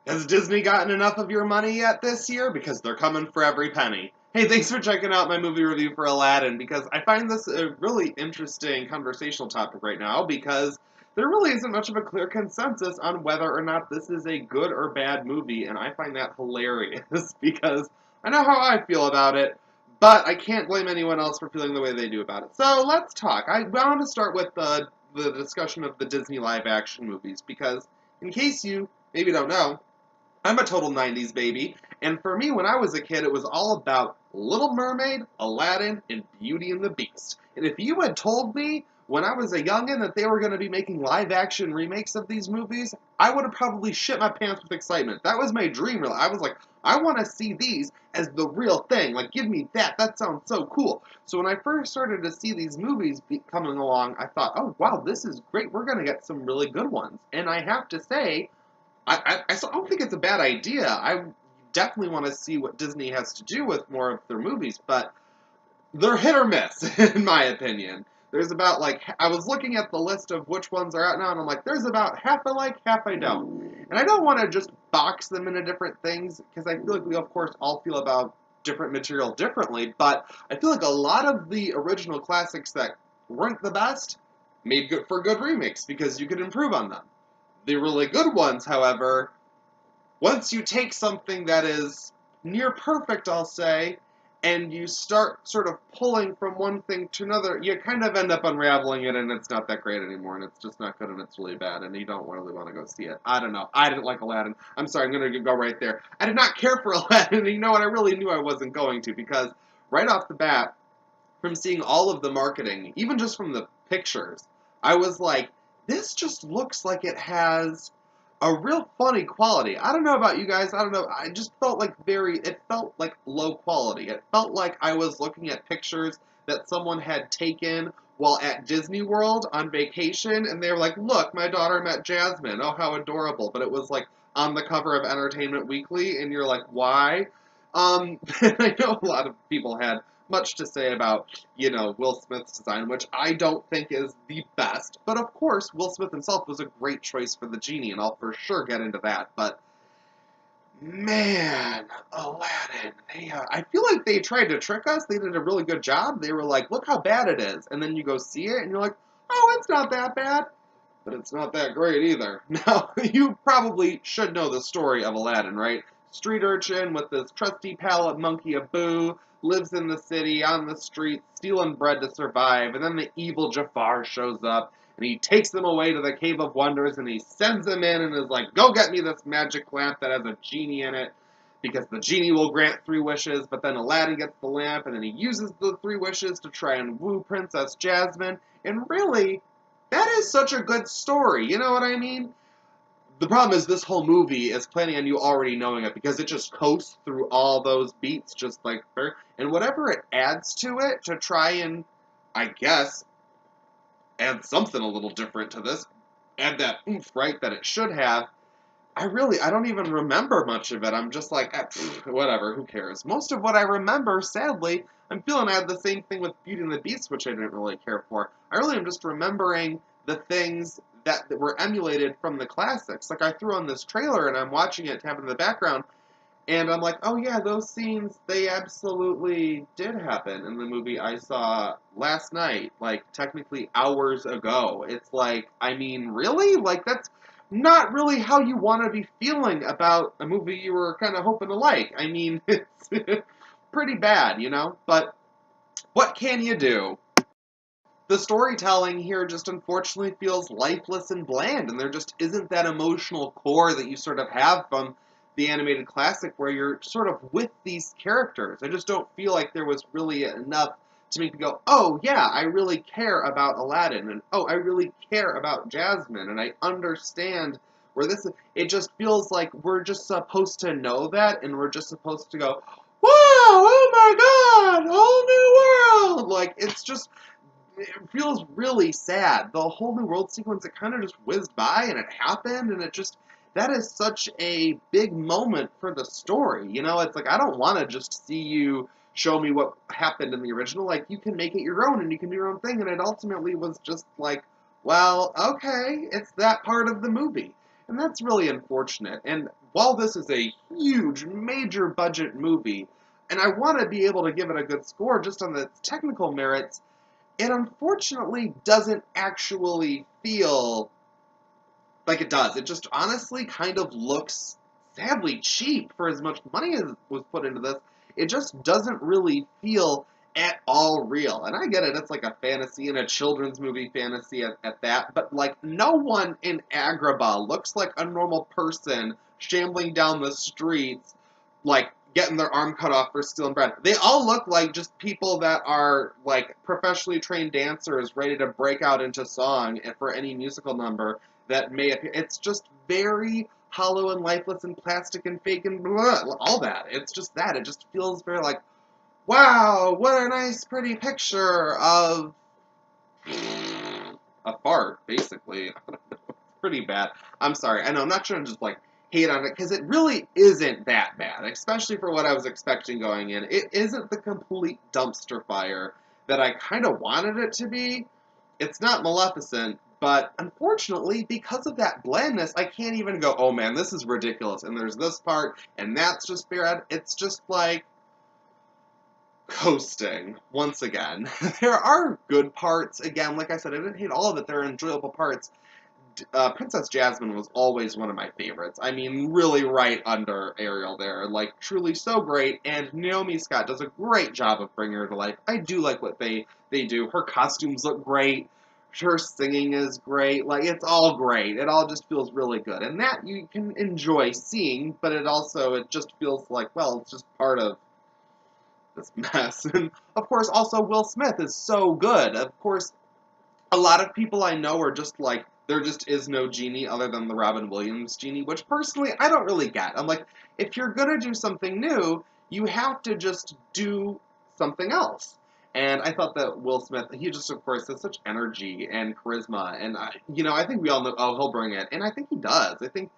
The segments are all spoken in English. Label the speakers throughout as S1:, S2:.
S1: Has Disney gotten enough of your money yet this year? Because they're coming for every penny. Hey, thanks for checking out my movie review for Aladdin, because I find this a really interesting conversational topic right now, because there really isn't much of a clear consensus on whether or not this is a good or bad movie, and I find that hilarious, because I know how I feel about it, but I can't blame anyone else for feeling the way they do about it. So let's talk. I want to start with the discussion of the Disney live action movies, because in case you maybe don't know, I'm a total 90s baby, and for me, when I was a kid, it was all about Little Mermaid, Aladdin, and Beauty and the Beast. And if you had told me when I was a youngin' that they were going to be making live action remakes of these movies, I would have probably shit my pants with excitement. That was my dream. I was like, I want to see these as the real thing. Like, give me that. That sounds so cool. So when I first started to see these movies coming along, I thought, oh, wow, this is great. We're going to get some really good ones. And I have to say, I still don't think it's a bad idea. I definitely want to see what Disney has to do with more of their movies, but they're hit or miss, in my opinion. There's about, like, I was looking at the list of which ones are out now, and I'm like, there's about half I like, half I don't. And I don't want to just box them into different things, because I feel like we, of course, all feel about different material differently, but I feel like a lot of the original classics that weren't the best made good for good remakes, because you could improve on them. The really good ones, however, once you take something that is near perfect, I'll say, and you start sort of pulling from one thing to another, you kind of end up unraveling it, and it's not that great anymore, and it's just not good, and it's really bad, and you don't really want to go see it. I don't know. I didn't like Aladdin. I'm sorry, I'm going to go right there. I did not care for Aladdin, and you know what? I really knew I wasn't going to, because right off the bat, from seeing all of the marketing, even just from the pictures, I was like, this just looks like it has a real funny quality. I don't know about you guys, I don't know, I just felt like it felt like low quality. It felt like I was looking at pictures that someone had taken while at Disney World on vacation, and they were like, look, my daughter met Jasmine, oh, how adorable. But it was like on the cover of Entertainment Weekly, and you're like, why? I know a lot of people had much to say about, Will Smith's design, which I don't think is the best. But of course, Will Smith himself was a great choice for the genie, and I'll for sure get into that. But man, Aladdin, I feel like they tried to trick us. They did a really good job. They were like, look how bad it is. And then you go see it, and you're like, oh, it's not that bad. But it's not that great either. Now, you probably should know the story of Aladdin, right? Street urchin with this trusty pal monkey Abu, lives in the city, on the streets, stealing bread to survive, and then the evil Jafar shows up, and he takes them away to the Cave of Wonders, and he sends them in and is like, go get me this magic lamp that has a genie in it, because the genie will grant 3 wishes, but then Aladdin gets the lamp, and then he uses the 3 wishes to try and woo Princess Jasmine, and really, that is such a good story, you know what I mean? The problem is this whole movie is planning on you already knowing it, because it just coasts through all those beats just like her, and whatever it adds to it to try and, I guess, add something a little different to this, add that oomph, right, that it should have, I don't even remember much of it. I'm just like, whatever, who cares? Most of what I remember, sadly, I'm feeling I had the same thing with Beauty and the Beast, which I didn't really care for. I really am just remembering the things that were emulated from the classics. Like, I threw on this trailer, and I'm watching it, having in the background, and I'm like, oh yeah, those scenes, they absolutely did happen in the movie I saw last night, like, technically hours ago. It's like, I mean, really? Like, that's not really how you want to be feeling about a movie you were kind of hoping to like. I mean, it's pretty bad, you know? But what can you do? The storytelling here just unfortunately feels lifeless and bland, and there just isn't that emotional core that you sort of have from the animated classic where you're sort of with these characters. I just don't feel like there was really enough to make me go, oh yeah, I really care about Aladdin, and oh, I really care about Jasmine, and I understand where this is. It just feels like we're just supposed to know that, and we're just supposed to go, wow, oh my god, whole new world! Like, it's just, it feels really sad. The whole New World sequence, it kind of just whizzed by and it happened, and it just, that is such a big moment for the story. You know, it's like, I don't want to just see you show me what happened in the original. Like, you can make it your own and you can do your own thing, and it ultimately was just like, well, okay, it's that part of the movie. And that's really unfortunate. And while this is a huge, major budget movie, and I want to be able to give it a good score just on the technical merits, it unfortunately doesn't actually feel like it does. It just honestly kind of looks sadly cheap for as much money as was put into this. It just doesn't really feel at all real. And I get it, it's like a fantasy and a children's movie fantasy at that, but like no one in Agrabah looks like a normal person shambling down the streets, like getting their arm cut off for stealing bread. They all look like just people that are like professionally trained dancers ready to break out into song for any musical number that may appear. It's just very hollow and lifeless and plastic and fake and blah, all that. It's just that. It just feels very like, wow, what a nice, pretty picture of a fart, basically. Pretty bad. I'm sorry. I know, I'm not trying to just, like, hate on it, because it really isn't that bad, especially for what I was expecting going in. It isn't the complete dumpster fire that I kind of wanted it to be. It's not Maleficent, but unfortunately, because of that blandness, I can't even go, oh man, this is ridiculous, and there's this part, and that's just bad. It's just like coasting, once again. There are good parts, again, like I said, I didn't hate all of it, there are enjoyable parts. Princess Jasmine was always one of my favorites. I mean, really right under Ariel there. Like, truly so great, and Naomi Scott does a great job of bringing her to life. I do like what they do. Her costumes look great. Her singing is great. Like, it's all great. It all just feels really good. And that you can enjoy seeing, but it just feels like, well, it's just part of this mess. And, of course, also Will Smith is so good. Of course, a lot of people I know are just like, there just is no genie other than the Robin Williams genie, which personally I don't really get. I'm like, if you're gonna do something new, you have to just do something else. And I thought that Will Smith, he just, of course, has such energy and charisma, and I think we all know, oh, he'll bring it, and I think he does. I think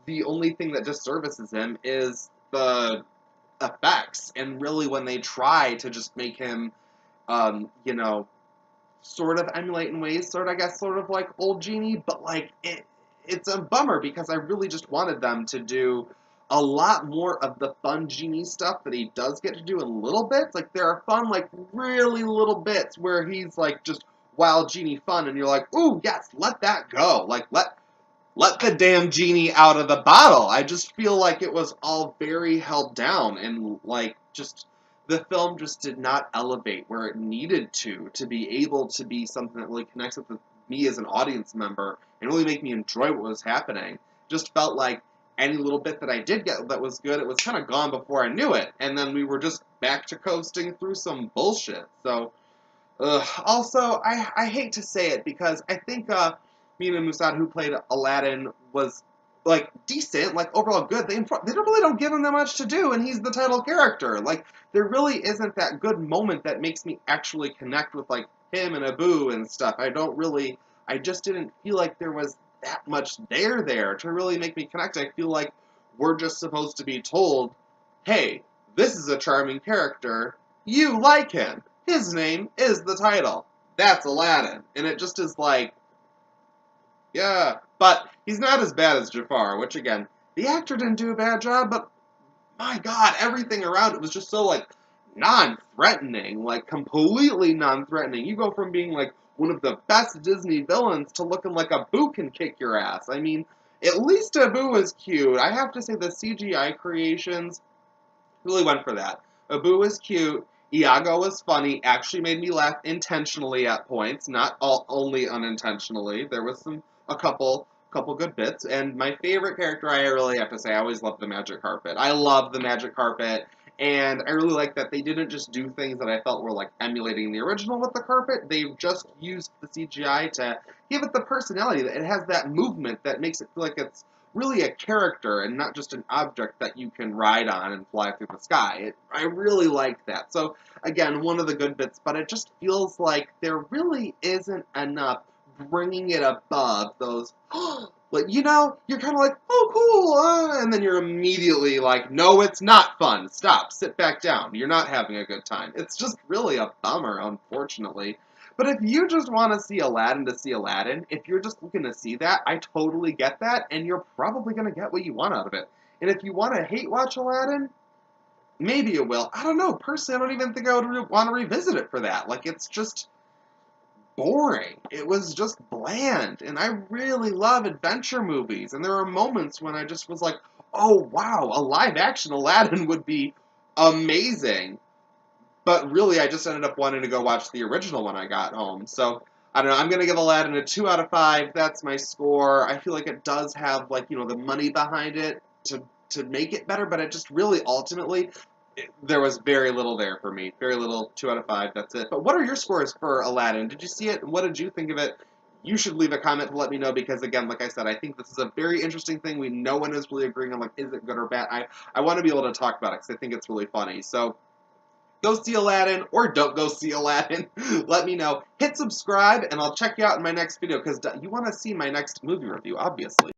S1: the only thing that disservices him is the effects, and really when they try to just make him, sort of emulate in ways, I guess, sort of like old Genie, but like it's a bummer because I really just wanted them to do a lot more of the fun Genie stuff that he does get to do in little bits. Like there are fun, like really little bits where he's like just wild Genie fun, and you're like, ooh, yes, let that go. Like let the damn Genie out of the bottle. I just feel like it was all very held down, and like just the film just did not elevate where it needed to be able to be something that really connects with me as an audience member and really make me enjoy what was happening. Just felt like any little bit that I did get that was good, it was kind of gone before I knew it, and then we were just back to coasting through some bullshit. So, also, I hate to say it because I think Mina Musad, who played Aladdin, was like decent, like overall good. They really don't give him that much to do, and he's the title character. Like there really isn't that good moment that makes me actually connect with like him and Abu and stuff. I just didn't feel like there was that much there to really make me connect. I feel like we're just supposed to be told, hey, this is a charming character. You like him. His name is the title. That's Aladdin. And it just is like, yeah. But he's not as bad as Jafar, which again, the actor didn't do a bad job, but my god, everything around it was just so like non-threatening, like completely non-threatening. You go from being like one of the best Disney villains to looking like Abu can kick your ass. I mean, at least Abu is cute. I have to say the CGI creations really went for that. Abu was cute. Iago was funny. Actually made me laugh intentionally at points, not only unintentionally. There was a couple good bits. And my favorite character, I really have to say, I always loved the magic carpet. I love the magic carpet, and I really like that they didn't just do things that I felt were like emulating the original with the carpet. They just used the CGI to give it the personality. It has that movement that makes it feel like it's really a character and not just an object that you can ride on and fly through the sky. I really like that. So, again, one of the good bits, but it just feels like there really isn't enough bringing it above those, like, you're kind of like, oh, cool, and then you're immediately like, no, it's not fun. Stop, sit back down. You're not having a good time. It's just really a bummer, unfortunately. But if you just want to see Aladdin, if you're just looking to see that, I totally get that, and you're probably going to get what you want out of it. And if you want to hate watch Aladdin, maybe you will. I don't know. Personally, I don't even think I would want to revisit it for that. Like, it's just boring. It was just bland. And I really love adventure movies. And there are moments when I just was like, oh, wow, a live action Aladdin would be amazing. But really, I just ended up wanting to go watch the original when I got home. So, I don't know. I'm going to give Aladdin a 2 out of 5. That's my score. I feel like it does have, like, the money behind it to make it better, but it just really ultimately, there was very little there for me. Very little. 2 out of 5. That's it. But what are your scores for Aladdin? Did you see it? What did you think of it? You should leave a comment to let me know because, again, like I said, I think this is a very interesting thing. No one is really agreeing on, like, is it good or bad? I want to be able to talk about it because I think it's really funny. So, go see Aladdin or don't go see Aladdin. Let me know. Hit subscribe, and I'll check you out in my next video because you want to see my next movie review, obviously.